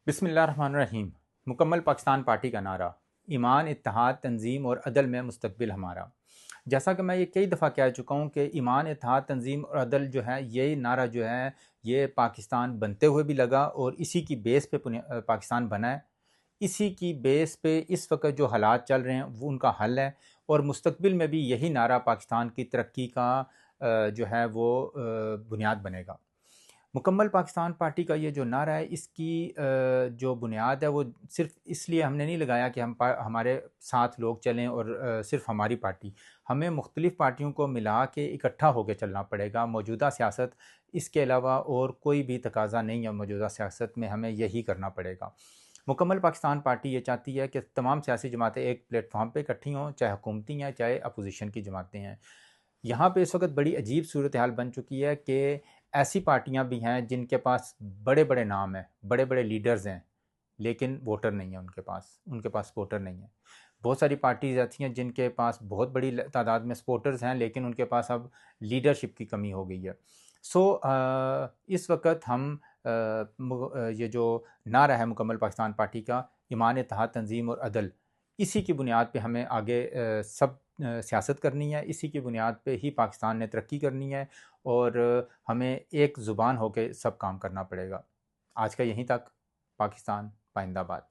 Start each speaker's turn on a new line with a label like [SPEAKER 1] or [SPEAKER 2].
[SPEAKER 1] बिस्मिल्लाहिर्रहमानिर्रहीम। मुकम्मल पाकिस्तान पार्टी का नारा, ईमान, इत्तेहाद, तंजीम और अदल में मुस्तकबिल हमारा। जैसा कि मैं ये कई दफ़ा कह चुका हूँ कि ईमान, इत्तेहाद, तंजीम और अदल जो है, यही नारा जो है ये पाकिस्तान बनते हुए भी लगा और इसी की बेस पे पाकिस्तान बना है। इसी की बेस पे इस वक्त जो हालात चल रहे हैं वो उनका हल है, और मुस्तकबिल में भी यही नारा पाकिस्तान की तरक्की का जो है वो बुनियाद बनेगा। मुकम्मल पाकिस्तान पार्टी का ये जो नारा है, इसकी जो बुनियाद है वो सिर्फ इसलिए हमने नहीं लगाया कि हमारे साथ लोग चलें और सिर्फ हमारी पार्टी, हमें मुख्तलिफ़ पार्टियों को मिला के इकट्ठा होकर चलना पड़ेगा। मौजूदा सियासत, इसके अलावा और कोई भी तकाज़ा नहीं है मौजूदा सियासत में, हमें यही करना पड़ेगा। मुकम्मल पाकिस्तान पार्टी ये चाहती है कि तमाम सियासी जमातें एक प्लेटफॉर्म पर इकट्ठी हों, चाहे हुकूमती हैं चाहे अपोजिशन की जमातें हैं। यहाँ पे इस वक्त बड़ी अजीब सूरत हाल बन चुकी है कि ऐसी पार्टियाँ भी हैं जिनके पास बड़े बड़े नाम हैं, बड़े बड़े लीडर्स हैं, लेकिन वोटर नहीं है उनके पास वोटर नहीं है। बहुत सारी पार्टीज ऐसी हैं जिनके पास बहुत बड़ी तादाद में सपोर्टर्स हैं, लेकिन उनके पास अब लीडरशिप की कमी हो गई है। इस वक्त हम ये जो नारा है मुकम्मल पाकिस्तान पार्टी का, ईमान, इत्तेहाद, तंजीम और अदल, इसी की बुनियाद पे हमें आगे सब सियासत करनी है। इसी की बुनियाद पे ही पाकिस्तान ने तरक्की करनी है, और हमें एक ज़ुबान होकर सब काम करना पड़ेगा। आज का यहीं तक। पाकिस्तान पाइंदाबाद।